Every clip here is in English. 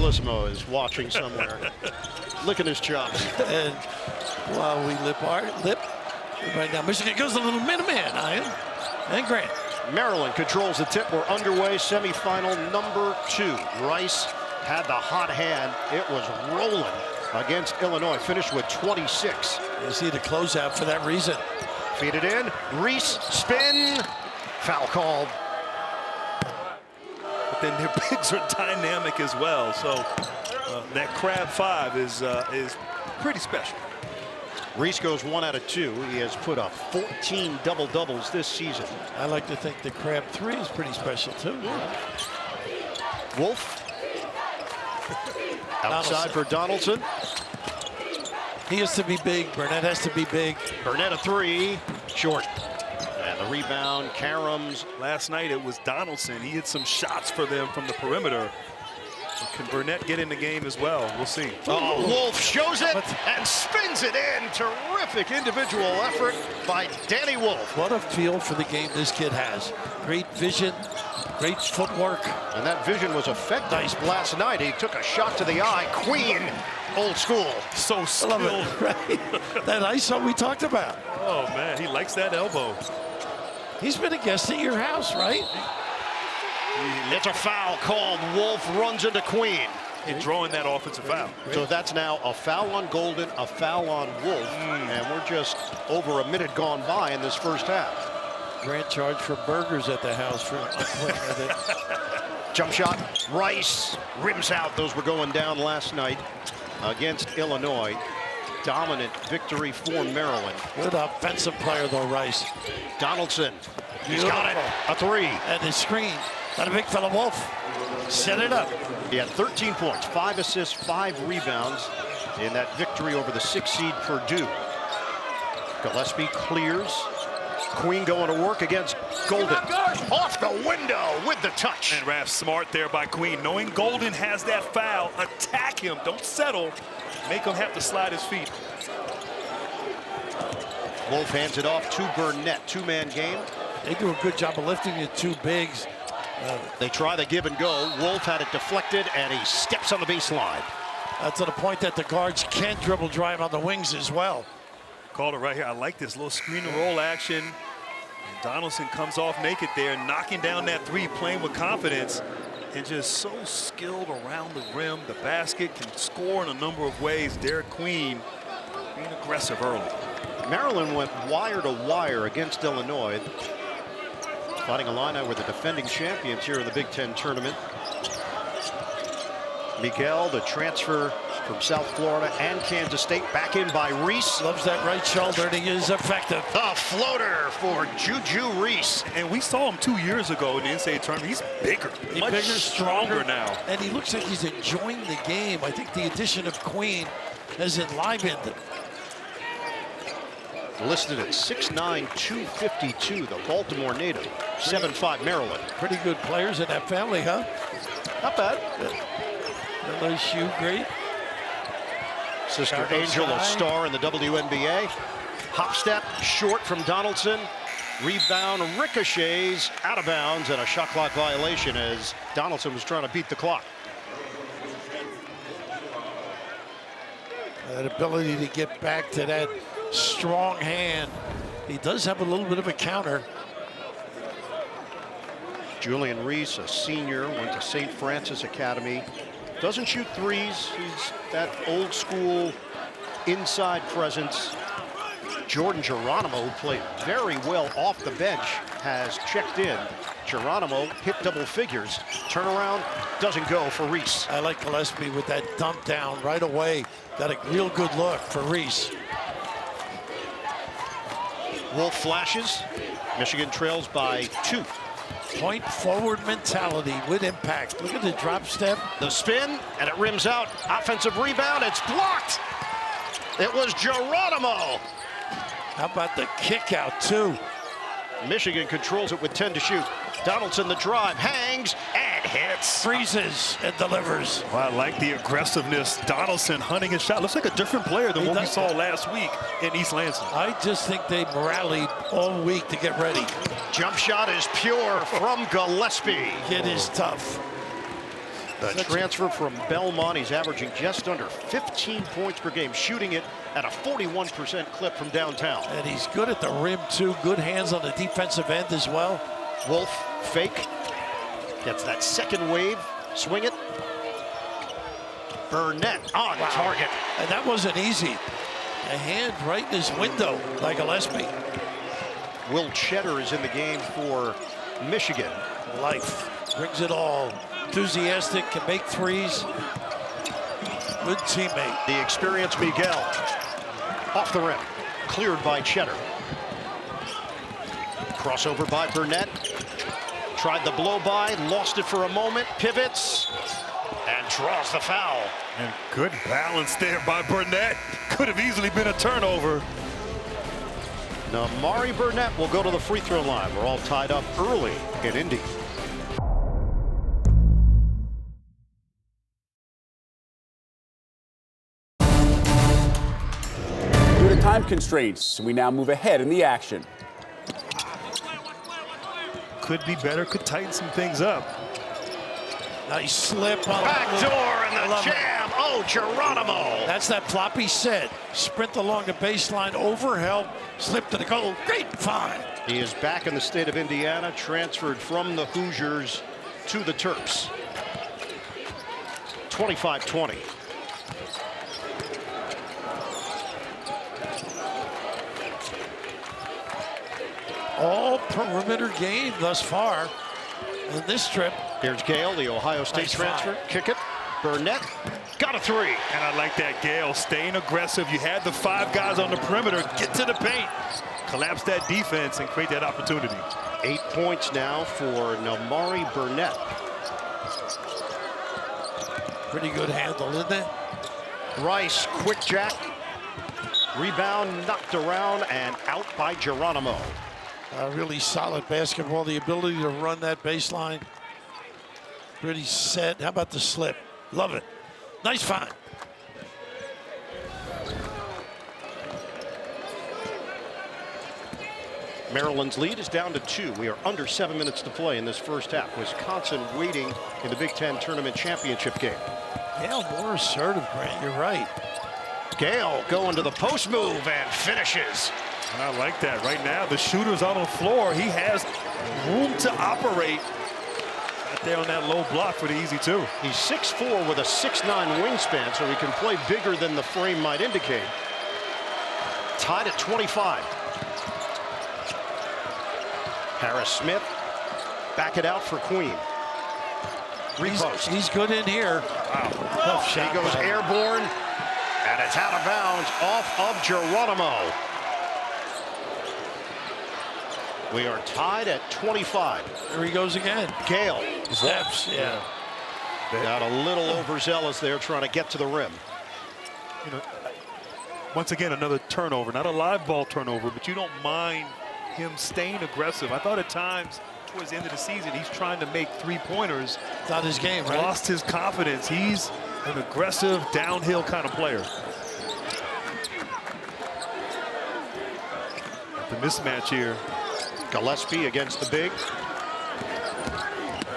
Generalissimo is watching somewhere, licking his chops. And while we lip right now, Michigan goes a little Minuteman, Ian and Grant. Maryland controls the tip. We're underway. Semifinal number 2. Rice had the hot hand. It was rolling against Illinois. Finished with 26. You see the closeout for that reason. Feed it in. Reese spin. Foul called. But then their bigs are dynamic as well. So that crab 5 is pretty special. Reese goes 1 out of 2. He has put up 14 double-doubles this season. I like to think the crab 3 is pretty special too. Wolf. Outside for Donaldson. He has to be big. Burnett has to be big. Burnett a 3. Short. And the rebound, Karams. Last night it was Donaldson. He hit some shots for them from the perimeter. Can Burnett get in the game as well? We'll see. Oh, Wolf shows it and spins it in. Terrific individual effort by Danny Wolf. What a feel for the game this kid has. Great vision, great footwork. And that vision was effective last night. He took a shot to the eye. Queen, old school. So skilled. Right? That ISO we talked about. Oh, man, he likes that elbow. He's been a guest at your house, right? It's a foul called. Wolf runs into Queen. In drawing that offensive foul. So that's now a foul on Goldin, a foul on Wolf, and we're just over a minute gone by in this first half. Grant charged for burgers at the house for Jump shot, Rice, rims out. Those were going down last night against Illinois. Dominant victory for Maryland. Good offensive player though, Rice. Donaldson, he's got it, a 3. And his screen, not a big fella. Wolf, set it up. He had 13 points, 5 assists, 5 rebounds in that victory over the 6 seed Purdue. Gillespie clears. Queen going to work against Goldin. Off the window with the touch. And Raph smart there by Queen. Knowing Goldin has that foul, attack him. Don't settle. Make him have to slide his feet. Wolf hands it off to Burnett. 2-man game. They do a good job of lifting the 2 bigs. They try the give and go. Wolf had it deflected, and he steps on the baseline. To the point that the guards can't dribble drive on the wings as well. Called it right here. I like this little screen and roll action. And Donaldson comes off naked there, knocking down that 3, playing with confidence. And just so skilled around the rim. The basket can score in a number of ways. Derek Queen being aggressive early. Maryland went wire to wire against Illinois. Fighting Illini were the defending champions here in the Big Ten tournament. Miguel, the transfer from South Florida and Kansas State, back in by Reese. Loves that right shoulder, and he is effective. A floater for Juju Reese. And we saw him 2 years ago in the NCAA tournament. He's bigger, much bigger, stronger now. And he looks like he's enjoying the game. I think the addition of Queen has enlivened him. Listed at 6'9", 252, the Baltimore native. 7'5", Maryland. Pretty good players in that family, huh? Not bad. LSU, great. Sister Angel, a star in the WNBA. Hop step, short from Donaldson. Rebound, ricochets, out of bounds, and a shot clock violation as Donaldson was trying to beat the clock. That ability to get back to that strong hand. He does have a little bit of a counter. Julian Reese, a senior, went to St. Francis Academy. Doesn't shoot threes. He's that old school inside presence. Jordan Geronimo, who played very well off the bench, has checked in. Geronimo hit double figures. Turnaround doesn't go for Reese. I like Gillespie with that dump down right away. Got a real good look for Reese. Wolf flashes. Michigan trails by 2. Point forward mentality with impact. Look at the drop step. The spin, and it rims out. Offensive rebound, it's blocked. It was Geronimo. How about the kick out too? Michigan controls it with 10 to shoot. Donaldson, the drive, hangs and hits. Freezes and delivers. Well, I like the aggressiveness. Donaldson hunting his shot. Looks like a different player than what we saw last week in East Lansing. I just think they rallied all week to get ready. Jump shot is pure from Gillespie. It is tough. The transfer from Belmont, he's averaging just under 15 points per game, shooting it at a 41% clip from downtown. And he's good at the rim, too. Good hands on the defensive end as well. Wolf, fake. Gets that second wave. Swing it. Burnett on target. And that wasn't easy. A hand right in his window by Gillespie. Will Cheddar is in the game for Michigan. Life brings it all. Enthusiastic, can make threes. Good teammate. The experienced Miguel. Off the rim. Cleared by Cheddar. Crossover by Burnett. Tried the blow by, lost it for a moment, pivots, and draws the foul. And good balance there by Burnett. Could have easily been a turnover. Now, Mari Burnett will go to the free throw line. We're all tied up early in Indy. Due to time constraints, we now move ahead in the action. Could be better, could tighten some things up. Nice slip on Backdoor and the jam. Oh, Geronimo. That's that floppy set. Sprint along the baseline, over help, slip to the goal. Great find. He is back in the state of Indiana, transferred from the Hoosiers to the Terps. 25-20. All perimeter game thus far in this trip. Here's Gale, the Ohio State transfer. Kick it. Burnett got a three. And I like that, Gale, staying aggressive. You had the 5 guys on the perimeter. Get to the paint. Collapse that defense and create that opportunity. 8 points now for Mari Burnett. Pretty good handle, isn't it? Rice, quick jack. Rebound knocked around and out by Geronimo. Really solid basketball. The ability to run that baseline. Pretty set. How about the slip? Love it. Nice find. Maryland's lead is down to 2. We are under 7 minutes to play in this first half. Wisconsin waiting in the Big Ten Tournament Championship game. Gale more assertive, Grant. You're right. Gale going to the post move and finishes. And I like that. Right now, the shooter's out on the floor. He has room to operate. Right there on that low block for the easy 2. He's 6'4" with a 6'9" wingspan, so he can play bigger than the frame might indicate. Tied at 25. Harris Smith, back it out for Queen. Repost. He's good in here. Wow. Tough shot. He goes airborne, and it's out of bounds off of Geronimo. We are tied at 25. There he goes again. Gale. Steps, yeah. Got a little overzealous there trying to get to the rim. You know, once again, another turnover. Not a live ball turnover, but you don't mind him staying aggressive. I thought at times towards the end of the season, he's trying to make 3-pointers. Not his game, right? Lost his confidence. He's an aggressive, downhill kind of player. The mismatch here. Gillespie against the big.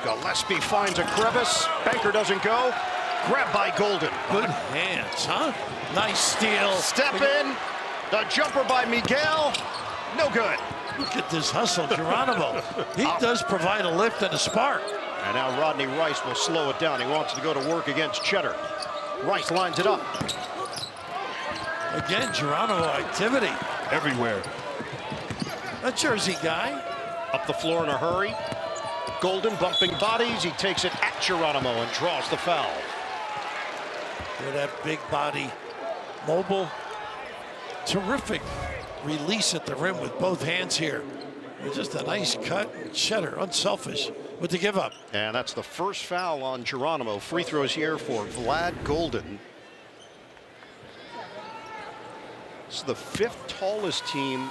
Gillespie finds a crevice. Banker doesn't go. Grabbed by Goldin. Good hands, huh? Nice steal. Step in. The jumper by Miguel. No good. Look at this hustle, Geronimo. He does provide a lift and a spark. And now Rodney Rice will slow it down. He wants to go to work against Cheddar. Rice lines it up. Again, Geronimo activity. Everywhere. A Jersey guy. Up the floor in a hurry. Goldin bumping bodies. He takes it at Geronimo and draws the foul. With that big body, mobile, terrific release at the rim with both hands here. It's just a nice cut. Cheddar, unselfish with the give up. And that's the first foul on Geronimo. Free throws here for Vlad Goldin. It's the 5th tallest team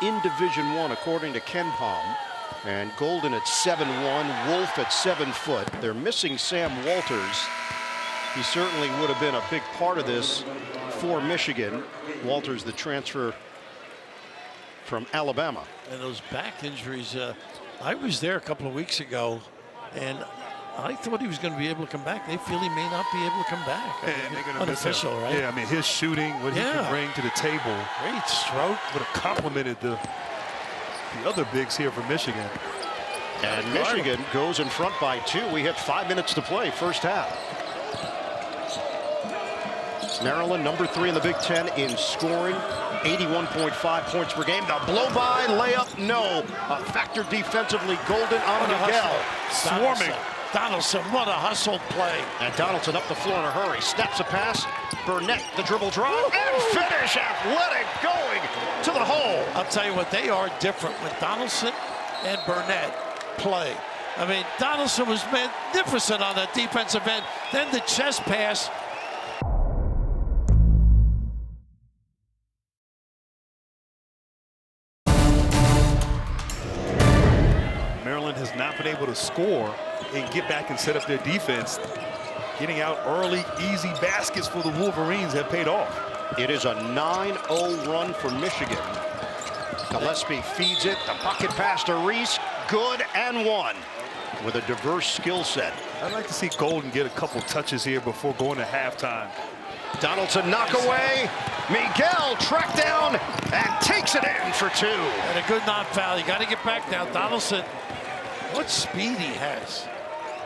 in Division I, according to KenPom. And Goldin at 7'1", Wolf at 7 foot. They're missing Sam Walters. He certainly would have been a big part of this for Michigan. Walters, the transfer from Alabama. And those back injuries, I was there a couple of weeks ago, and I thought he was going to be able to come back. They feel he may not be able to come back. And they're going to miss him. Unofficial, right? Yeah, I mean, his shooting, what he can bring to the table. Great stroke. Would have complimented the other bigs here from Michigan. And Michigan goes in front by 2. We hit 5 minutes to play, first half. Maryland, number 3 in the Big Ten in scoring, 81.5 points per game. The blow-by layup, no. A factor defensively. Goldin on Miguel. Swarming. Donaldson, what a hustle play. And Donaldson up the floor in a hurry. Snaps a pass. Burnett, the dribble draw, and finish. Athletic going to the hole. I'll tell you what, they are different when Donaldson and Burnett play. I mean, Donaldson was magnificent on that defensive end. Then the chest pass. Maryland has not been able to score and get back and set up their defense. Getting out early, easy baskets for the Wolverines have paid off. It is a 9-0 run for Michigan. Gillespie feeds it. The bucket pass to Reese. Good and one. With a diverse skill set. I'd like to see Goldin get a couple touches here before going to halftime. Donaldson knock away. Miguel tracked down and takes it in for 2. And a good non-foul. You got to get back now. Donaldson, what speed he has.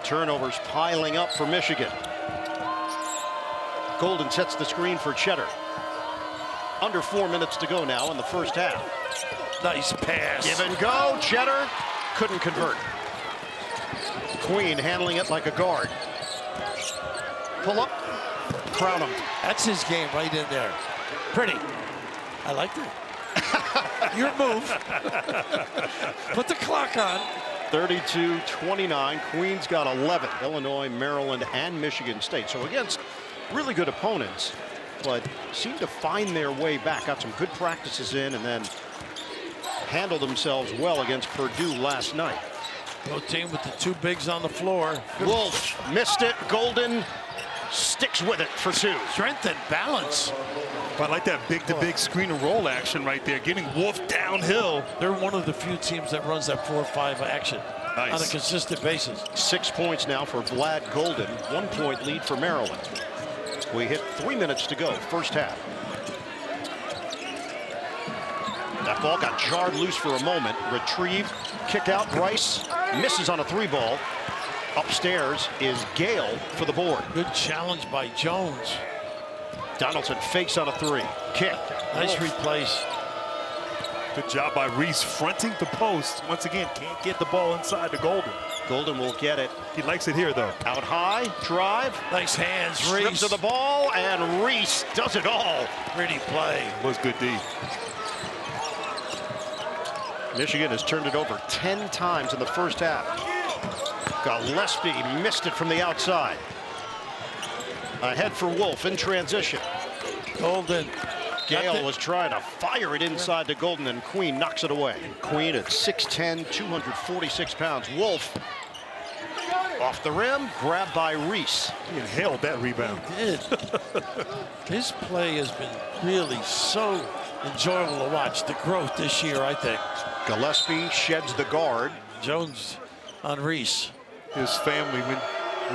Turnovers piling up for Michigan. Goldin sets the screen for Cheddar. Under 4 minutes to go now in the first half. Nice pass. Give and go. Cheddar couldn't convert. Queen handling it like a guard. Pull up. Crown him. That's his game right in there. Pretty. I liked it. Your move. Put the clock on. 32-29. Queens got 11. Illinois, Maryland, and Michigan State. So against really good opponents, but seem to find their way back. Got some good practices in and then handled themselves well against Purdue last night. Both team with the 2 bigs on the floor. Wolf missed it. Goldin sticks with it for 2. Strength and balance. But I like that big-to-big screen and roll action right there, getting Wolf downhill. They're one of the few teams that runs that 4-5 action on a consistent basis. 6 points now for Vlad Goldin. 1 point lead for Maryland. We hit 3 minutes to go, first half. That ball got jarred loose for a moment. Retrieved, kick out. Bryce misses on a 3-ball. Upstairs is Gale for the board. Good challenge by Jones. Donaldson fakes on a 3. Kick. Nice replace. Good job by Reese fronting the post. Once again, can't get the ball inside to Goldin. Goldin will get it. He likes it here, though. Out high, drive. Nice hands, Strips Reese. to the ball, and Reese does it all. Pretty play. Was good D. Michigan has turned it over 10 times in the first half. Gillespie missed it from the outside. Ahead for Wolf in transition. Goldin. Gale was trying to fire it inside to Goldin, and Queen knocks it away. Queen at 6'10", 246 pounds. Wolf off the rim, grabbed by Reese. He inhaled that rebound. He did. His play has been really so enjoyable to watch. The growth this year, I think. Gillespie sheds the guard. Jones on Reese. His family, when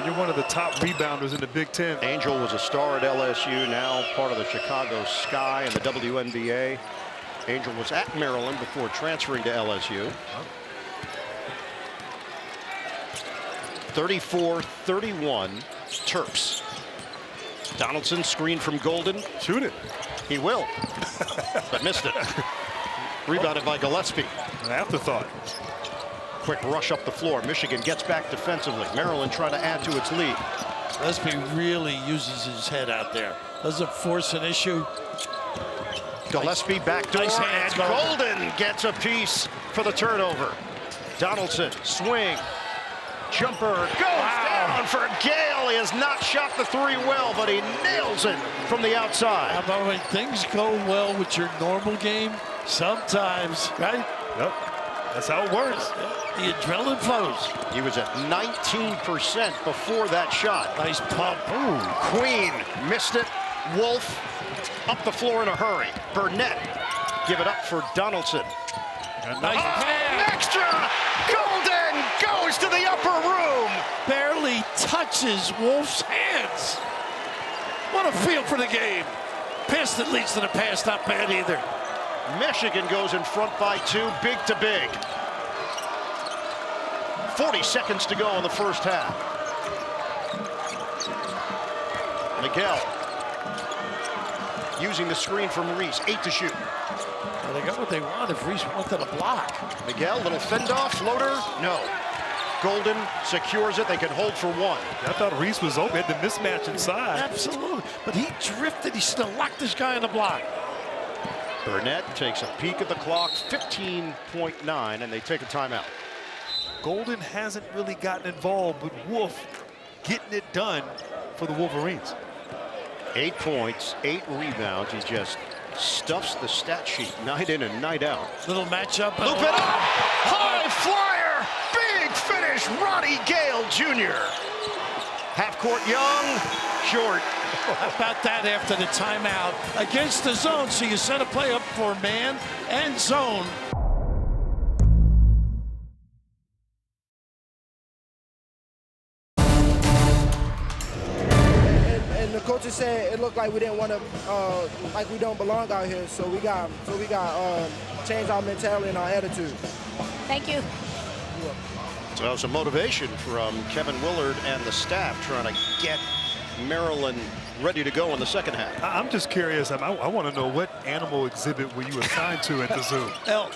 you're one of the top rebounders in the Big Ten. Angel was a star at LSU, now part of the Chicago Sky and the WNBA. Angel was at Maryland before transferring to LSU. 34-31 Terps. Donaldson screen from Goldin. Shoot it. He will, but missed it. Rebounded by Gillespie. An afterthought. Quick rush up the floor. Michigan gets back defensively. Maryland trying to add to its lead. Gillespie really uses his head out there. Doesn't force an issue. Gillespie backdoor, Nice hands, and Goldin gets a piece for the turnover. Donaldson, swing, jumper, goes down for Gale. He has not shot the 3 well, but he nails it from the outside. How about when things go well with your normal game? Sometimes, right? Yep, that's how it works. The adrenaline flows. He was at 19% before that shot. Nice pump. Ooh. Queen missed it. Wolf up the floor in a hurry. Burnett give it up for Donaldson. Nice pass. Extra! Goldin goes to the upper room. Barely touches Wolf's hands. What a feel for the game. Pass that leads to the pass, not bad either. Michigan goes in front by 2, big to big. 40 seconds to go in the first half. Miguel using the screen from Reese, 8 to shoot. Well, they got what they want if Reese went to the block. Miguel, little fend-off, floater, no. Goldin secures it, they can hold for 1. I thought Reese was open, had the mismatch inside. Absolutely, but he drifted, he still locked this guy in the block. Burnett takes a peek at the clock, 15.9, and they take a timeout. Goldin hasn't really gotten involved, but Wolf getting it done for the Wolverines. 8 points, 8 rebounds. He just stuffs the stat sheet night in and night out. Little matchup. Loop it up. High flyer. Big finish. Roddy Gale Jr. Half court Young. Short. How about that after the timeout against the zone? So you set a play up for man and zone. And the coaches said it looked like we didn't want to, like we don't belong out here. So we got change our mentality and our attitude. Thank you. So some motivation from Kevin Willard and the staff trying to get Maryland ready to go in the second half. I'm just curious. I want to know, what animal exhibit were you assigned to at the zoo? Elk.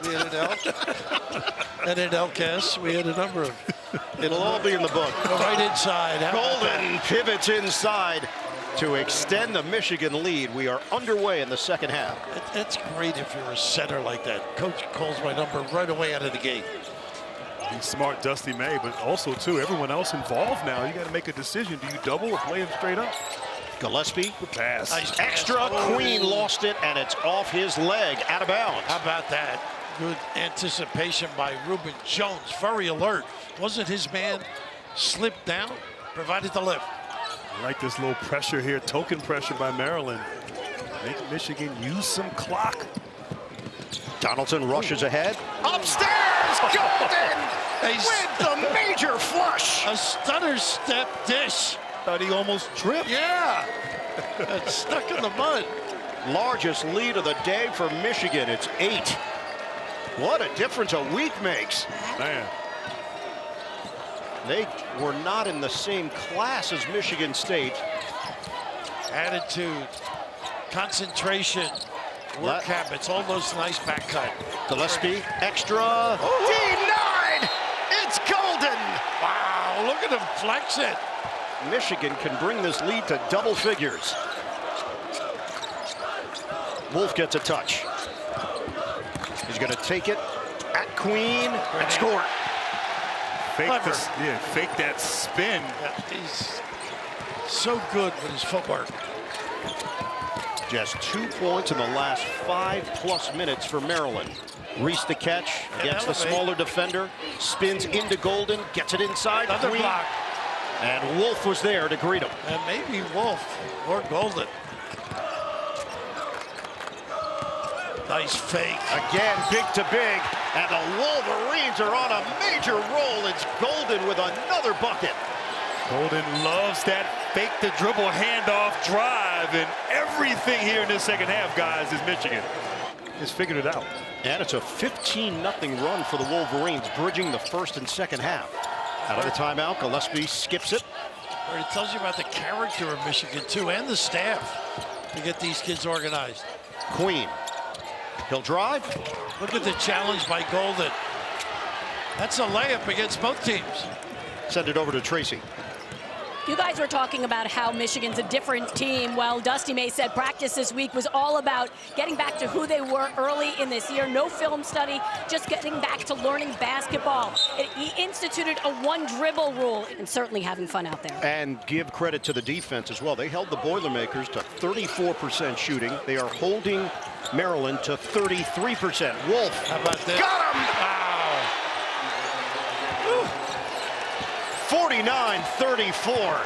We had an elk. And an elk, yes. We had a number of. It'll all be in the book. Right inside. Goldin pivots inside to extend the Michigan lead. We are underway in the second half. It's great if you're a center like that. Coach calls my number right away out of the gate. He's smart, Dusty May, but also, too, everyone else involved now. You got to make a decision. Do you double or play him straight up? Gillespie. Good pass. Nice Extra. pass. Queen lost it, and it's off his leg, out of bounds. How about that? Good anticipation by Reuben Jones. Very alert. Wasn't his man slipped down? Provided the lift. I like this little pressure here, token pressure by Maryland. Make Michigan use some clock. Donaldson rushes ahead. Upstairs, Goldin with the major flush. A stutter step dish. Thought he almost tripped. Yeah. It's stuck in the mud. Largest lead of the day for Michigan. It's 8. What a difference a week makes. Man. They were not in the same class as Michigan State. Attitude, concentration, work habits, all those nice back cut. Gillespie, extra, denied! It's Goldin! Wow, look at him flex it. Michigan can bring this lead to double figures. Wolf gets a touch. He's going to take it at Queen and score. Fake that spin. Yeah, he's so good with his footwork. Just 2 points in the last 5+ minutes for Maryland. Reese the catch against the smaller defender, spins into Goldin, gets it inside. Another Queen, block. and Wolf was there to greet him. And maybe Wolf or Goldin. Nice fake. Again, big to big, and the Wolverines are on a major roll. It's Goldin with another bucket. Goldin loves that fake the dribble handoff drive, and everything here in this second half, guys, is Michigan has figured it out. And it's a 15-0 run for the Wolverines, bridging the first and second half. Out of the timeout, Gillespie skips it. It tells you about the character of Michigan, too, and the staff to get these kids organized. Queen. He'll drive. Look at the challenge by Goldin. That's a layup against both teams. Send it over to Tracy. You guys were talking about how Michigan's a different team. Well, Dusty May said practice this week was all about getting back to who they were early in this year. No film study, just getting back to learning basketball. He instituted a one-dribble rule and certainly having fun out there. And give credit to the defense as well. They held the Boilermakers to 34% shooting. They are holding Maryland to 33%. Wolf. How about this? Got him! Wow. 49-34.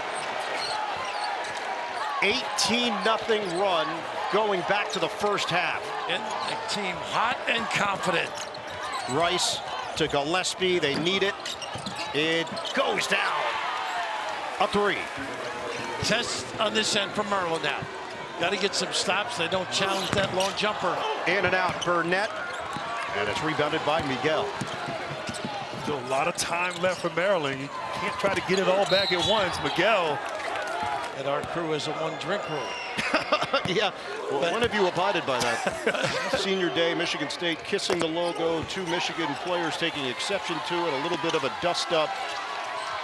18-0 run going back to the first half. And the team hot and confident. Rice to Gillespie. They need it. It goes down. A three. Test on this end for Maryland now. Got to get some stops. They don't challenge that long jumper. In and out, Burnett. And it's rebounded by Miguel. Still a lot of time left for Maryland. You can't try to get it all back at once. Miguel. And our crew has a one-drink rule. Yeah, well, one of you abided by that. Senior day, Michigan State kissing the logo. 2 Michigan players taking exception to it. A little bit of a dust-up.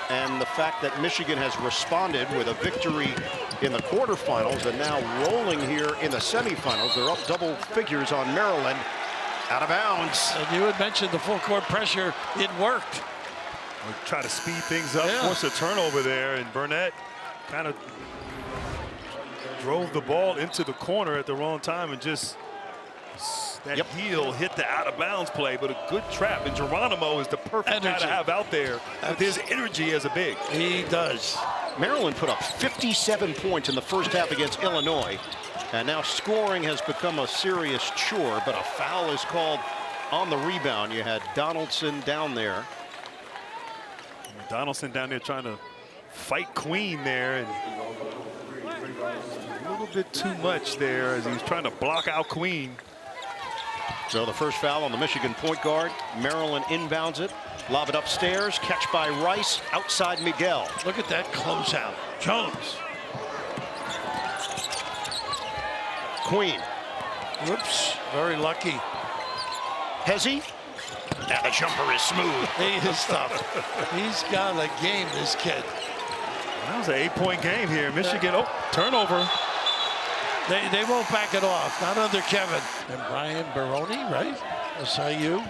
And the fact that Michigan has responded with a victory in the quarterfinals and now rolling here in the semifinals. They're up double figures on Maryland. Out of bounds. And you had mentioned the full court pressure. It worked. We'll try to speed things up, Yeah. force a turnover there, and Burnett kind of drove the ball into the corner at the wrong time and just that heel hit the out of bounds play, but a good trap. And Geronimo is the perfect guy to have out there with his energy as a big. He does. Maryland put up 57 points in the first half against Illinois. And now scoring has become a serious chore, but a foul is called on the rebound. You had Donaldson down there. Donaldson down there trying to fight Queen there, and a little bit too much there as he's trying to block out Queen. So the first foul on the Michigan point guard. Maryland inbounds it. Lob it upstairs. Catch by Rice. Outside Miguel. Look at that closeout. Jones. Queen. Whoops. Very lucky. Hezzy. Now the jumper is smooth. He is tough. He's got a game, this kid. That was an 8-point game here. Michigan, turnover. They won't back it off. Not under Kevin. And Brian Baroni, right? SIU.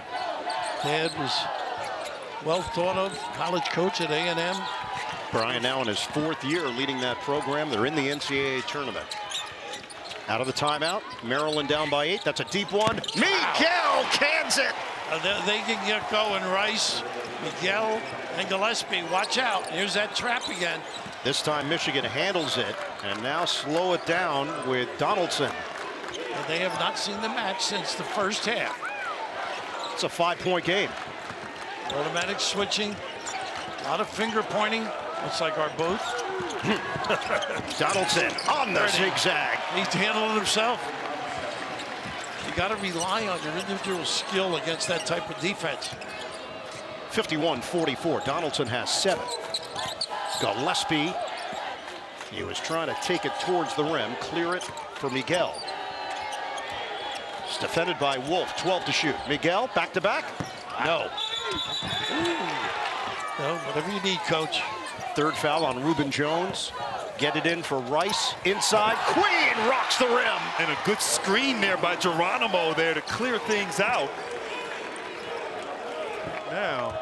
Dad was well thought of. College coach at A&M. Brian now in his 4th year leading that program. They're in the NCAA tournament. Out of the timeout. Maryland down by 8. That's a deep one. Miguel cans it. They can get going. Rice, Miguel, and Gillespie. Watch out. Here's that trap again. This time Michigan handles it and now slow it down with Donaldson. And they have not seen the match since the first half. It's a 5-point game. Automatic switching. A lot of finger pointing. Looks like our booth. Donaldson on the zigzag. He's handling himself. You got to rely on your individual skill against that type of defense. 51-44. Donaldson has 7. Gillespie. He was trying to take it towards the rim. Clear it for Miguel. It's defended by Wolf. 12 to shoot. Miguel back to back. No. No, whatever you need, coach. 3rd foul on Reuben Jones. Get it in for Rice. Inside. Queen rocks the rim. And a good screen there by Geronimo there to clear things out. Now,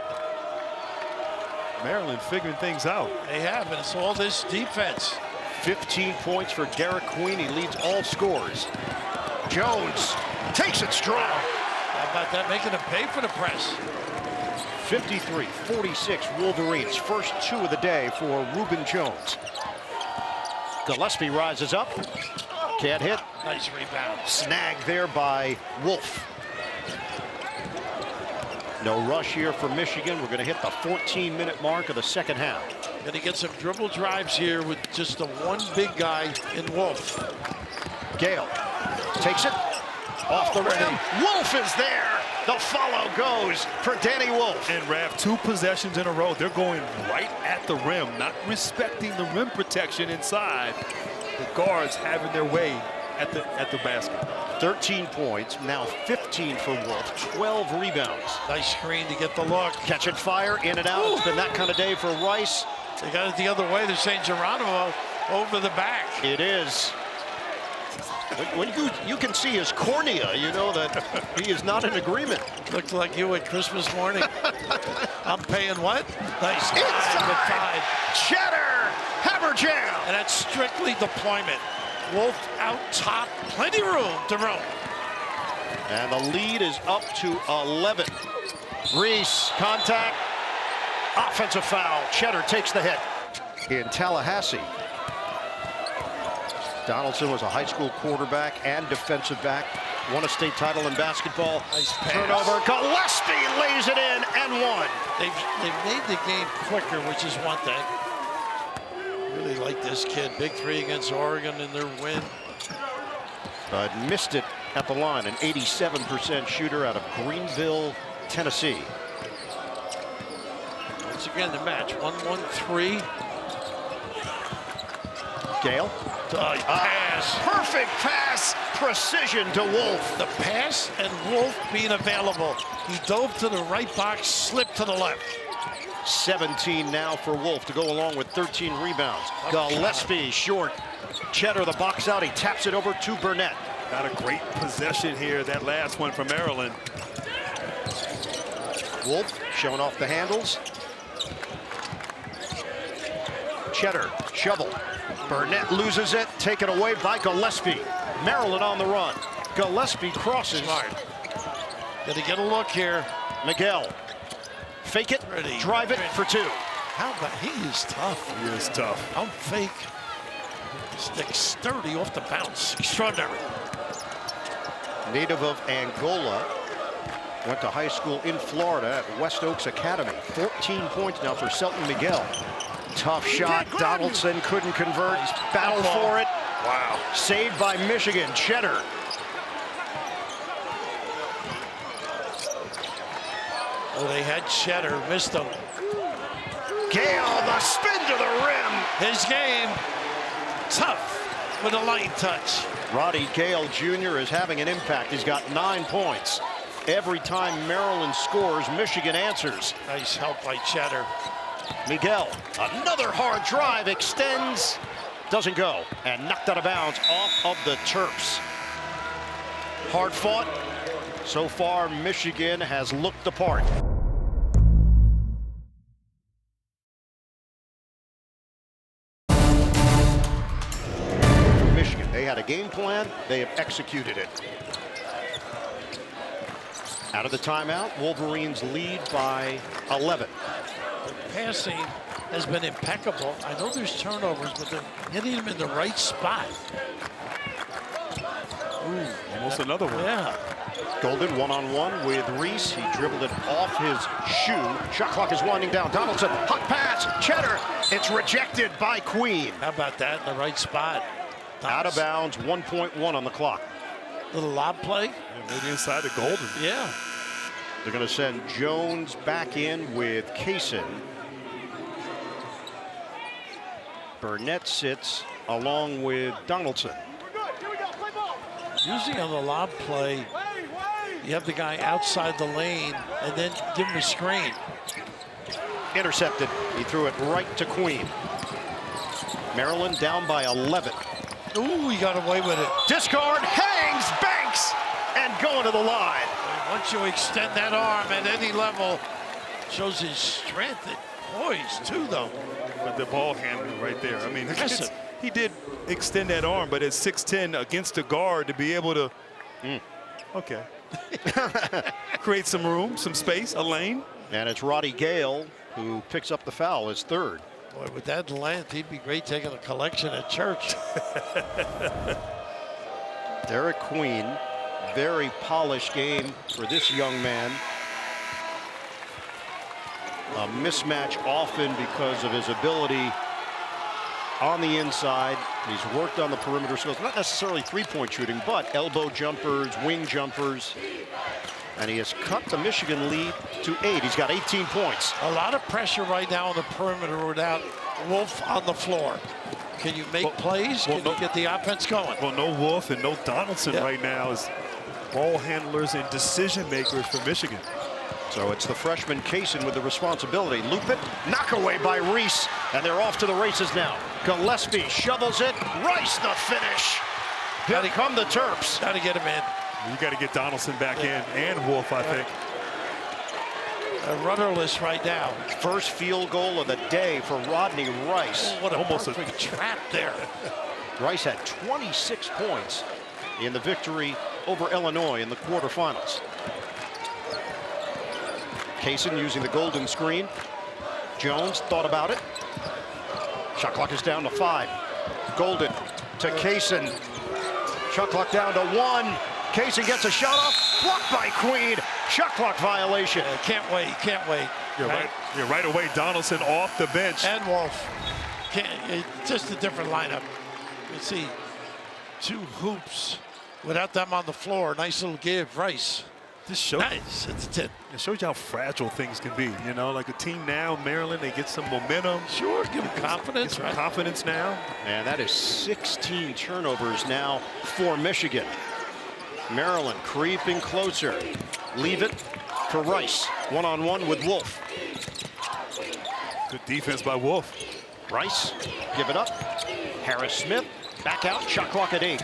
Maryland figuring things out. They have, and it's all this defense. 15 points for Derek Queen. He leads all scores. Jones takes it strong. How about that, making them pay for the press? 53-46 Wolverines. First 2 of the day for Reuben Jones. Gillespie rises up. Can't hit. Nice rebound. Snagged there by Wolf. No rush here for Michigan. We're going to hit the 14-minute mark of the second half. Going to get some dribble drives here with just the one big guy in Wolf. Gale takes it off the rim. Wolf is there. The follow goes for Danny Wolf. And Rav, 2 possessions in a row. They're going right at the rim, not respecting the rim protection inside. The guards having their way at the basket. 13 points, now 15 for Wolf, 12 rebounds. Nice screen to get the look. Catch and fire, in and out. It's been that kind of day for Rice. They got it the other way. They're saying Geronimo over the back. It is. When you can see his cornea, you know that he is not in agreement. Looked like you at Christmas morning. I'm paying what? Nice. Inside. Cheddar. Hammer jam. And that's strictly deployment. Wolf out top. Plenty of room to roam. And the lead is up to 11. Reese, contact. Offensive foul. Cheddar takes the hit. In Tallahassee. Donaldson was a high school quarterback and defensive back. won a state title in basketball. Nice pass. Turnover. Gillespie lays it in and one. They've made the game quicker, which is one thing. Really like this kid. Big three against Oregon in their win. But missed it at the line. An 87% shooter out of Greenville, Tennessee. Once again, the match. 1-1-3. Gale. Pass. Perfect pass. Precision to Wolf. The pass and Wolf being available. He dove to the right box, slipped to the left. 17 now for Wolf to go along with 13 rebounds. Gillespie short. Cheddar the box out. He taps it over to Burnett. Got a great possession here. That last one from Maryland. Wolf showing off the handles. Cheddar, shovel. Burnett loses it, taken away by Gillespie. Maryland on the run. Gillespie crosses. Smart. Gotta get a look here. Miguel. Fake it, Ready. drive it for two. How about, he is tough. He is tough. I'm fake. Stick sturdy off the bounce. Extraordinary. Native of Angola. Went to high school in Florida at West Oaks Academy. 14 points now for Selton Miguel. Tough shot. Donaldson couldn't convert. Battle for it. Wow. Saved by Michigan. Cheddar. Oh, they had Cheddar. Missed him. Gale, the spin to the rim. His game. Tough with a light touch. Roddy Gale Jr. is having an impact. He's got 9 points. Every time Maryland scores, Michigan answers. Nice help by Cheddar. Miguel, another hard drive, extends, doesn't go, and knocked out of bounds off of the Terps. Hard fought. So far, Michigan has looked the part. Michigan, they had a game plan, they have executed it. Out of the timeout, Wolverines lead by 11. The passing has been impeccable. I know there's turnovers, but they're hitting him in the right spot. Ooh, almost another one. Yeah. Goldin one-on-one with Reese. He dribbled it off his shoe. Shot clock is winding down. Donaldson, hot pass, Cheddar. It's rejected by Queen. How about that in the right spot? Out of bounds, 1.1 on the clock. Little lob play. Yeah, maybe inside the Goldin. Yeah. They're going to send Jones back in with Kaysen. Burnett sits along with Donaldson. Usually on the lob play, you have the guy outside the lane and then give him a screen. Intercepted. He threw it right to Queen. Maryland down by 11. Ooh, he got away with it. Discard, hangs, banks, and going to the line. Once you extend that arm at any level, shows his strength and poise too, though. But the ball handling right there. I mean, Impressive. he did extend that arm, but at 6'10" against the guard to be able to, okay, create some room, some space, a lane. And it's Roddy Gale who picks up the foul, his third. Boy, with that length, he'd be great taking a collection at church. Derek Queen, very polished game for this young man. A mismatch often because of his ability on the inside. He's worked on the perimeter skills, not necessarily three-point shooting, but elbow jumpers, wing jumpers. And he has cut the Michigan lead to 8. He's got 18 points. A lot of pressure right now on the perimeter without Wolf on the floor. Can you make plays? Can you get the offense going? Well, no Wolf and no Donaldson Yeah. right now as ball handlers and decision makers for Michigan. So it's the freshman Kaysen with the responsibility. Loop it, knock away by Reese, and they're off to the races now. Gillespie shovels it, Rice the finish. Here come the Terps. Got to get him in. You got to get Donaldson back in and Wolf, I think. Rudderless right now. First field goal of the day for Rodney Rice. Oh, what a perfect trap there. Rice had 26 points in the victory over Illinois in the quarterfinals. Kaysen using the Goldin screen. Jones thought about it. Shot clock is down to 5. Goldin to Kaysen. Shot clock down to 1. Casey gets a shot off, blocked by Queen. Shot clock violation. Can't wait, can't wait. You're right. You're right away. Donaldson off the bench. And Wolf. Just a different lineup. You see 2 hoops without them on the floor. Nice little give, Rice. This shows, nice. It's a 10. It shows you how fragile things can be. You know, like a team now, Maryland, they get some momentum. Sure, give them confidence. Get some confidence now. And that is 16 turnovers now for Michigan. Maryland creeping closer. Leave it for Rice. One-on-one with Wolf. Good defense by Wolf. Rice, give it up. Harris Smith, back out, shot clock at 8.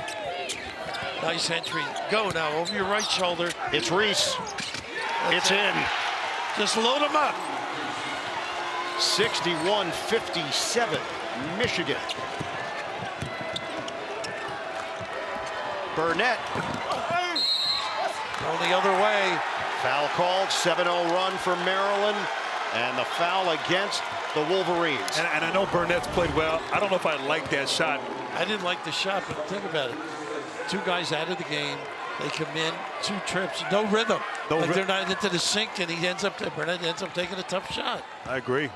Nice entry. Go now, over your right shoulder. It's Reese. It's in. Just load them up. 61-57, Michigan. Burnett. Going the other way. Foul called, 7-0 run for Maryland. And the foul against the Wolverines. And I know Burnett's played well. I don't know if I like that shot. I didn't like the shot, but think about it. 2 guys out of the game. They come in, 2 trips, no rhythm. They're not into the sink, and Burnett ends up taking a tough shot. I agree.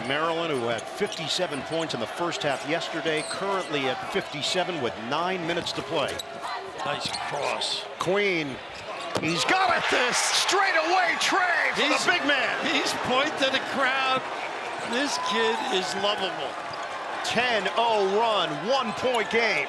Maryland, who had 57 points in the first half yesterday, currently at 57 with 9 minutes to play. Nice cross. Queen, he's got it. This straight away tray for the big man. He's pointing to the crowd. This kid is lovable. 10-0 run, 1-point game.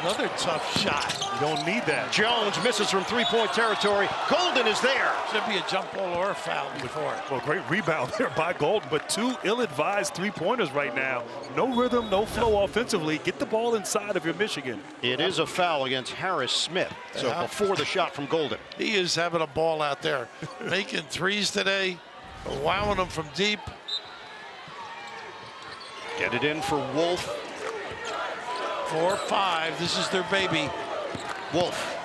Another tough shot. You don't need that. Jones misses from 3-point territory. Goldin is there. Should be a jump ball or a foul before. Well, great rebound there by Goldin, but 2 ill-advised 3-pointers right now. No rhythm, no flow offensively. Get the ball inside of your Michigan. It is a foul against Harris Smith. So before the shot from Goldin. He is having a ball out there. Making threes today, wowing them from deep. Get it in for Wolf. 4-5, this is their baby. Wolf,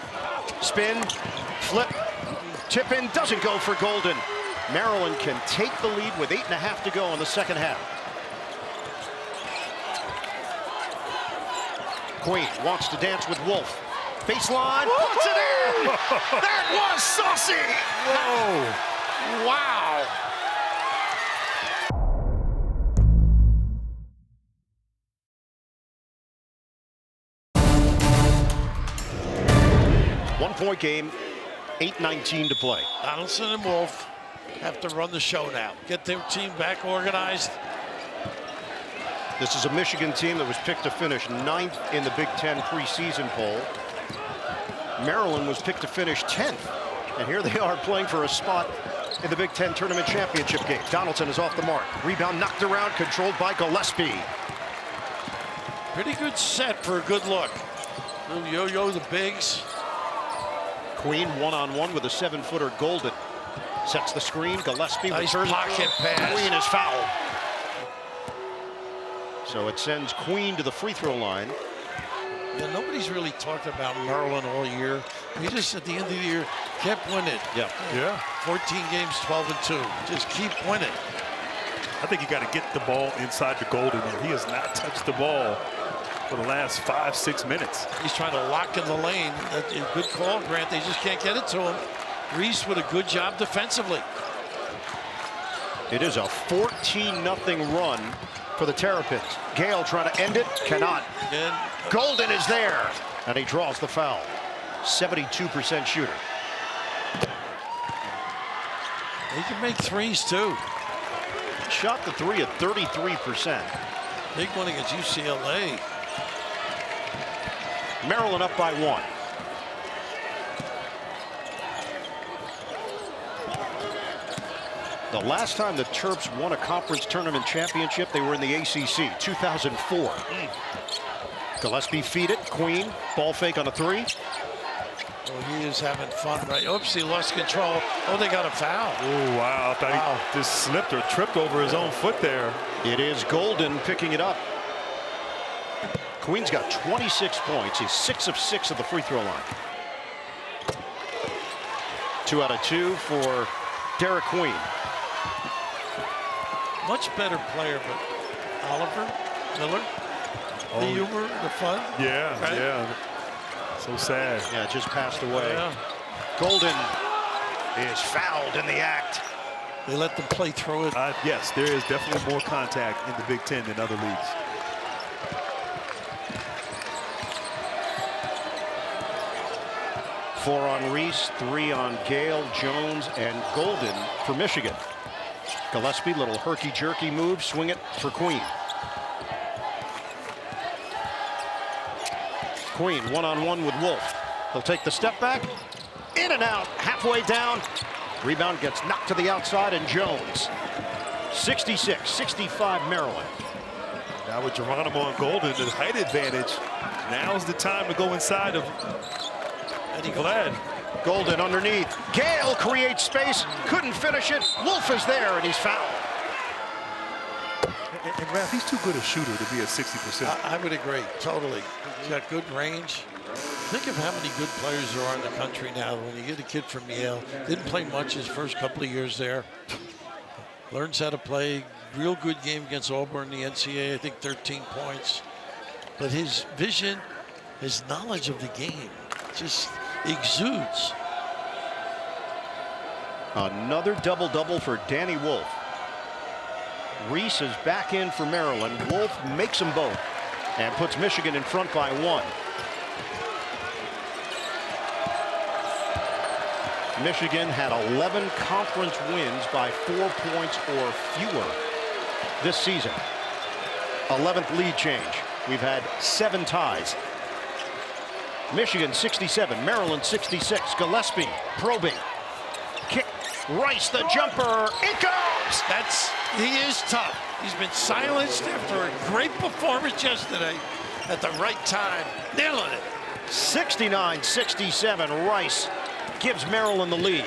spin, flip, tip in, doesn't go for Goldin. Maryland can take the lead with 8.5 to go in the second half. Queen wants to dance with Wolf. Baseline, puts it in! That was saucy! Whoa! Wow! One-point game, 8:19 to play. Donaldson and Wolf have to run the show now. Get their team back organized. This is a Michigan team that was picked to finish 9th in the Big Ten preseason poll. Maryland was picked to finish 10th. And here they are playing for a spot in the Big Ten Tournament Championship game. Donaldson is off the mark. Rebound knocked around, controlled by Gillespie. Pretty good set for a good look. Little yo-yo, the bigs. Queen one-on-one with a 7-footer Goldin. Sets the screen, Gillespie Nice returns. pocket pass. Queen is fouled. So it sends Queen to the free throw line. Yeah, nobody's really talked about Maryland all year. He just, at the end of the year, kept winning. Yeah. 14 games, 12-2. Just keep winning. I think you got to get the ball inside the Goldin. He has not touched the ball for the last 5-6 minutes. He's trying to lock in the lane. That's a good call, Grant. They just can't get it to him. Reese with a good job defensively. It is a 14-0 run for the Terrapins. Gale trying to end it, cannot. And Goldin is there, and he draws the foul. 72% shooter. he can make threes, too. Shot the 3 at 33%. Big one against UCLA. Maryland up by 1. The last time the Terps won a conference tournament championship, they were in the ACC, 2004. Gillespie feed it, Queen, ball fake on a 3. Oh, he is having fun, right? Oops, he lost control. Oh, they got a foul. Oh, wow. I thought he just slipped or tripped over his own foot there. It is Goldin picking it up. Queen's got 26 points. He's 6 of 6 at the free throw line. 2 out of 2 for Derek Queen. Much better player, but Oliver Miller. The humor, the fun. Yeah, right? yeah. So sad. Yeah, just passed away. Yeah. Goldin is fouled in the act. They let them play through it. Yes, there is definitely more contact in the Big Ten than other leagues. Four on Reese, three on Gale, Jones, and Goldin for Michigan. Gillespie, little herky-jerky move, swing it for Queen. Queen one-on-one with Wolf. He'll take the step back, in and out, halfway down. Rebound gets knocked to the outside, and Jones. 66-65 Maryland. Now with Geronimo and Goldin, the height advantage. Now's the time to go inside of Eddie Glad. Goldin underneath. Gale creates space, couldn't finish it. Wolf is there, and he's fouled. And Raph, he's too good a shooter to be at 60%. I would agree, totally. He's got good range. Think of how many good players there are in the country now. When you get a kid from Yale, didn't play much his first couple of years there. Learns how to play, real good game against Auburn in the NCAA, I think 13 points. But his vision, his knowledge of the game, just exudes. Another double-double for Danny Wolf. Reese is back in for Maryland. Wolf makes them both and puts Michigan in front by one. Michigan had 11 conference wins by 4 points or fewer this season. 11th lead change. We've had 7 ties. Michigan 67, Maryland 66. Gillespie probing. Kick. Rice the jumper. It goes! He is tough. He's been silenced after a great performance yesterday at the right time. Nailing it. 69-67. Rice gives Maryland the lead.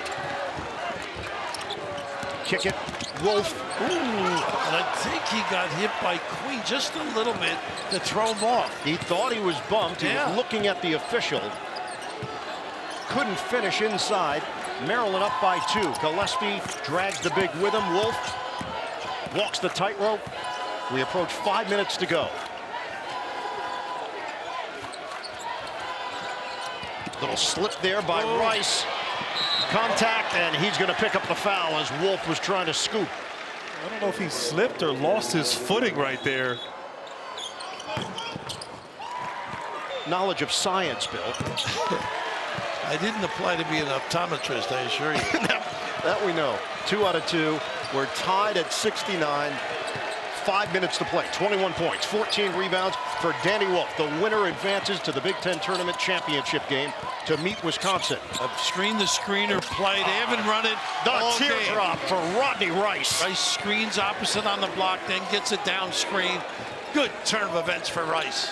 Kick it. Wolf. Ooh, and I think he got hit by Queen just a little bit to throw him off. He thought he was bumped. He was looking at the official. Couldn't finish inside. Maryland up by 2. Gillespie drags the big with him. Wolf walks the tightrope. We approach 5 minutes to go. Little slip there by Rice. Contact, and he's going to pick up the foul as Wolf was trying to scoop. I don't know if he slipped or lost his footing right there. Knowledge of science, Bill. I didn't apply to be an optometrist, I assure you. That we know. 2 out of 2. We're tied at 69. 5 minutes to play. 21 points, 14 rebounds for Danny Wolf. The winner advances to the Big Ten Tournament Championship game to meet Wisconsin. A screen the screener play. They haven't run it. The teardrop for Rodney Rice. Rice screens opposite on the block, then gets it down screen. Good turn of events for Rice.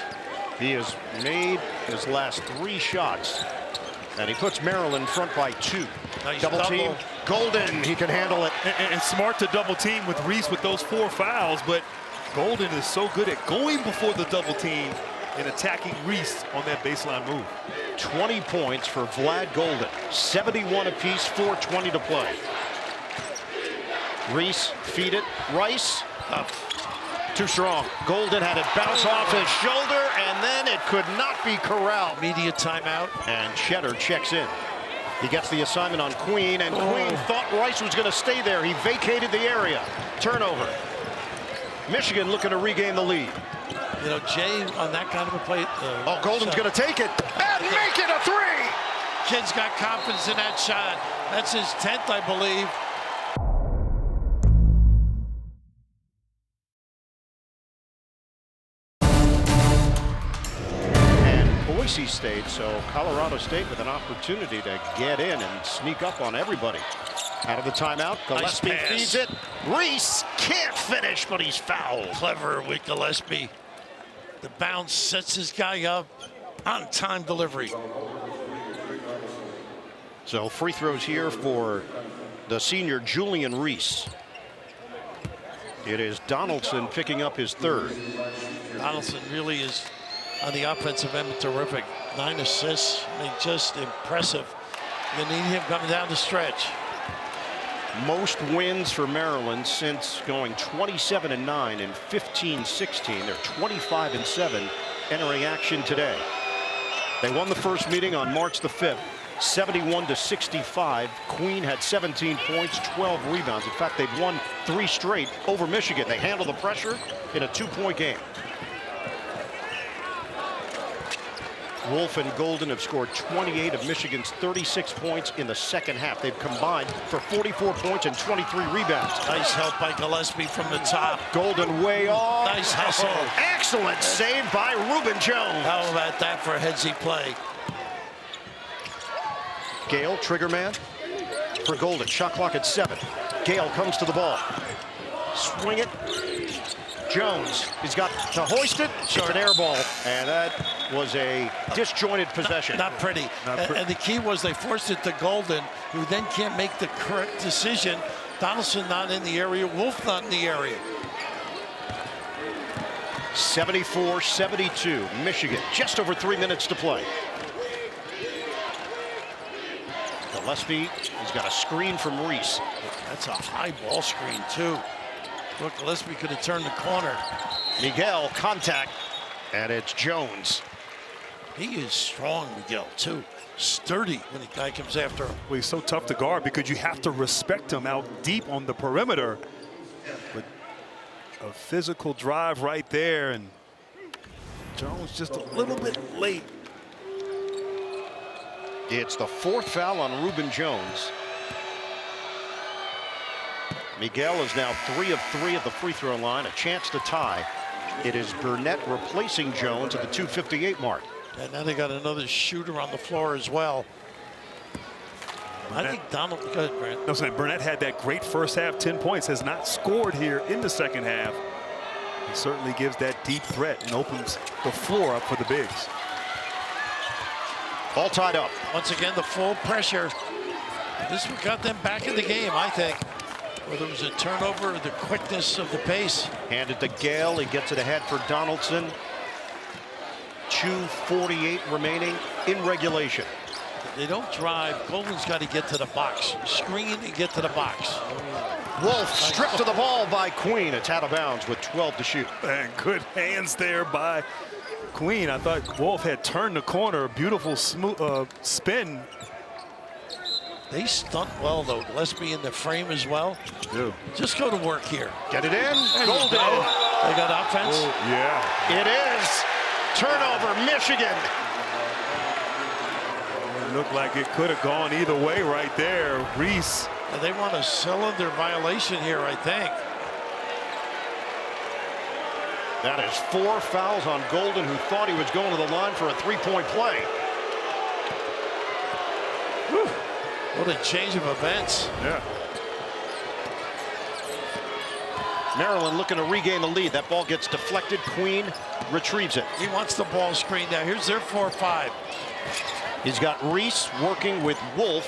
He has made his last 3 shots, and he puts Maryland in front by 2. Nice double team. Goldin, he can handle it. And smart to double team with Reese with those 4 fouls, but Goldin is so good at going before the double team and attacking Reese on that baseline move. 20 points for Vlad Goldin. 71 apiece, 4:20 to play. Reese, feed it. Rice, too strong. Goldin had it bounce off his shoulder, and then it could not be corralled. Media timeout. And Cheddar checks in. He gets the assignment on Queen, and Queen thought Rice was going to stay there. He vacated the area. Turnover. Michigan looking to regain the lead. You know, Jay, on that kind of a play. Goldin's going to take it and make it a 3. Kid's got confidence in that shot. That's his 10th, I believe. Boise State, so Colorado State with an opportunity to get in and sneak up on everybody. Out of the timeout, Gillespie feeds it. Reese can't finish, but he's fouled. Clever with Gillespie. The bounce sets his guy up. On-time delivery. So free throws here for the senior Julian Reese. It is Donaldson picking up his 3rd. Donaldson really is, on the offensive end, terrific. 9 assists. I mean, just impressive. You need him coming down the stretch. Most wins for Maryland since going 27-9 in 15-16. They're 25-7 entering action today. They won the first meeting on March the 5th, 71-65. Queen had 17 points, 12 rebounds. In fact, they've won 3 straight over Michigan. They handle the pressure in a 2-point game. Wolf and Goldin have scored 28 of Michigan's 36 points in the second half. They've combined for 44 points and 23 rebounds. Nice help by Gillespie from the top. Goldin way off. Nice hustle. Excellent save by Reuben Jones. How about that for a headsy play? Gale, trigger man for Goldin. Shot clock at 7. Gale comes to the ball. Swing it. Jones, he's got to hoist it. It's an air ball, and that was a disjointed possession. Not pretty. And the key was they forced it to Goldin, who then can't make the correct decision. Donaldson not in the area, Wolf not in the area. 74-72, Michigan, just over 3 minutes to play. Gillespie, he's got a screen from Reese. That's a high ball screen, too. Look, Gillespie could have turned the corner. Miguel, contact, and it's Jones. He is strong, Miguel, too. Sturdy when the guy comes after him. Well, he's so tough to guard because you have to respect him out deep on the perimeter. But a physical drive right there, and Jones just a little bit late. It's the 4th foul on Reuben Jones. Miguel is now 3 of 3 at the free throw line, a chance to tie. It is Burnett replacing Jones at the 2:58 mark. And now they got another shooter on the floor as well. Burnett, I think Donald, go ahead, Brent. No, sorry, Burnett had that great first half, 10 points, has not scored here in the second half. He certainly gives that deep threat and opens the floor up for the bigs. All tied up. Once again, the full pressure. This got them back in the game, I think. Whether it was a turnover or the quickness of the pace. Handed to Gale. He gets it ahead for Donaldson. 2:48 remaining in regulation. They don't drive. Goldin's got to get to the box. Screen and get to the box. Wolf stripped to the ball by Queen. It's out of bounds with 12 to shoot. And good hands there by Queen. I thought Wolf had turned the corner. Beautiful smooth spin. They stunt well, though. Gillespie in the frame as well. Yeah. Just go to work here. Get it in. Goldin. They got offense. Oh, yeah. It is. Turnover, Michigan. It looked like it could have gone either way right there. Reese. And they want a cylinder violation here, I think. That is 4 fouls on Goldin, who thought he was going to the line for a 3-point play. Whew. What a change of events. Yeah. Maryland looking to regain the lead. That ball gets deflected. Queen retrieves it. He wants the ball screen now. Here's their 4-5. He's got Reese working with Wolf.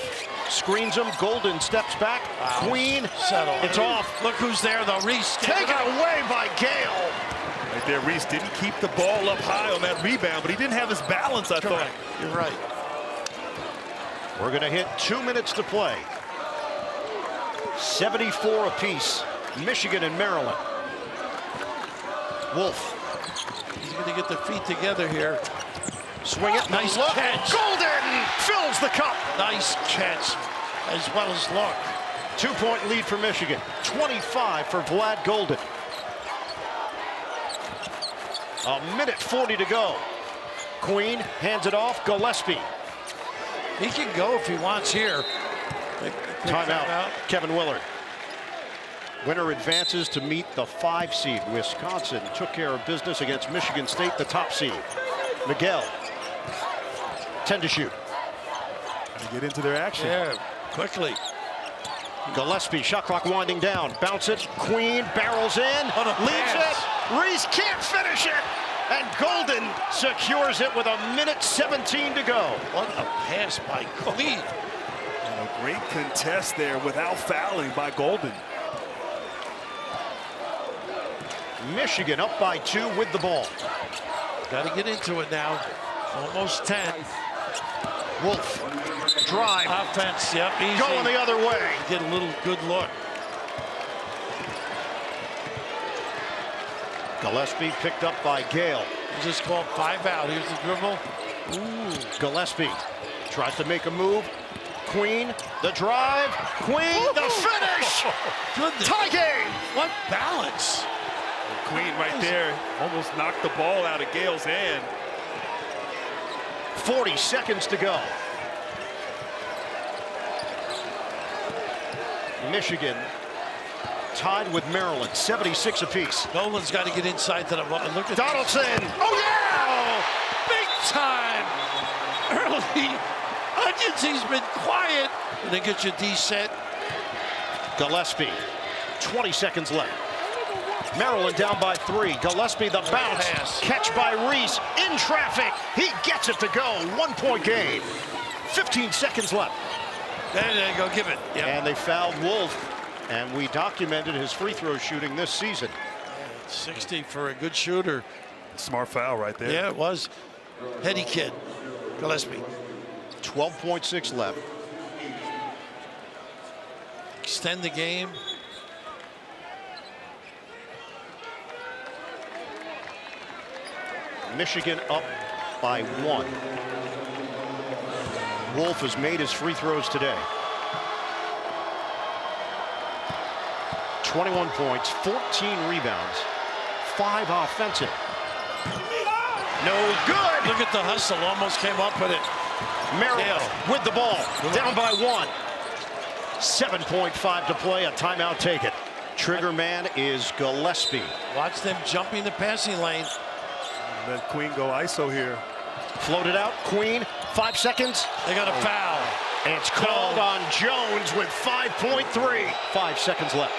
Screens him. Goldin steps back. Wow. Queen. Settle. It's off. Look who's there, though. Reese. Taken away by Gale. Right there, Reese didn't keep the ball up high on that rebound, but he didn't have his balance, I thought. You're right. We're going to hit 2 minutes to play. 74 apiece. Michigan and Maryland. Wolf. He's going to get the feet together here. Swing it. Nice look. catch. Goldin fills the cup. Nice catch, as well as look. 2-point lead for Michigan. 25 for Vlad Goldin. 1:40 to go. Queen hands it off. Gillespie. He can go if he wants here. Timeout. Kevin Willard. Winner advances to meet the 5 seed. Wisconsin took care of business against Michigan State, the top seed. Miguel. 10 to shoot. To get into their action. Yeah, quickly. Gillespie, shot clock winding down. Bounce it. Queen barrels in. Leaves it. Reese can't finish it. And Goldin secures it with 1:17 to go. What a pass by Queen. And a great contest there without fouling by Goldin. Michigan up by 2 with the ball. Got to get into it now. Almost 10. Wolf. Drive. Offense, yep, easy. Going the other way. Get a little good look. Gillespie picked up by Gale. Is this called 5 out? Here's the dribble. Gillespie tries to make a move. Queen, the drive. Queen, the finish. Goodness. Tie game. What balance. Queen right there almost knocked the ball out of Gale's hand. 40 seconds to go. Michigan tied with Maryland, 76 apiece. Nolan's got to get inside to the ball. Look at Donaldson. Oh, yeah! Big time. Early. Onions, he's been quiet. And they get your D set. Gillespie, 20 seconds left. Maryland down by 3. Gillespie, the bounce. Pass. Catch by Reese in traffic. He gets it to go. 1-point game. 15 seconds left. There they go. Give it. Yep. And they fouled Wolf. And we documented his free throw shooting this season. 60 for a good shooter. Smart foul right there. Yeah, it was. Heady kid. Gillespie. 12.6 left. Extend the game. Michigan up by 1. Wolf has made his free throws today. 21 points, 14 rebounds, 5 offensive. No good. Look at the hustle. Almost came up with it. Maryland with the ball, down by 1. 7.5 to play, a timeout taken. Trigger man is Gillespie. Watch them jumping the passing lane. Let Queen go ISO here. Floated out, Queen, 5 seconds. They got a foul. And it's called on Jones with 5.3. 5 seconds left.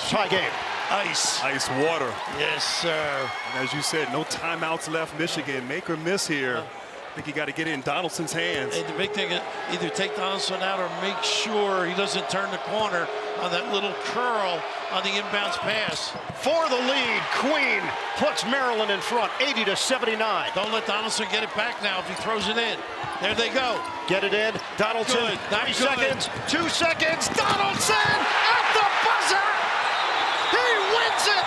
Tie game. Ice. Ice water. Yes, sir. And as you said, no timeouts left, Michigan. Make or miss here. I think you got to get it in Donaldson's hands. And the big thing is either take Donaldson out or make sure he doesn't turn the corner on that little curl on the inbounds pass. For the lead, Queen puts Maryland in front, 80-79. Don't let Donaldson get it back now if he throws it in. There they go. Get it in. Donaldson, Good. Not 3 good. seconds, 2 seconds. Donaldson at the buzzer. He wins it.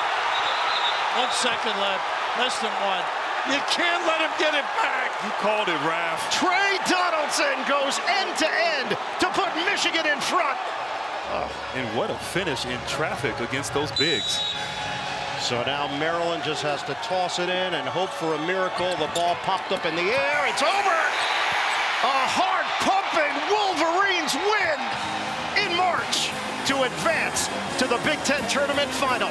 1 second left. Less than 1. You can't let him get it back. You called it, Raph. Tre Donaldson goes end to end to put Michigan in front. And what a finish in traffic against those bigs. So now Maryland just has to toss it in and hope for a miracle. The ball popped up in the air. It's over. A hard-pumping Wolverines win in March to advance to the Big Ten Tournament Final.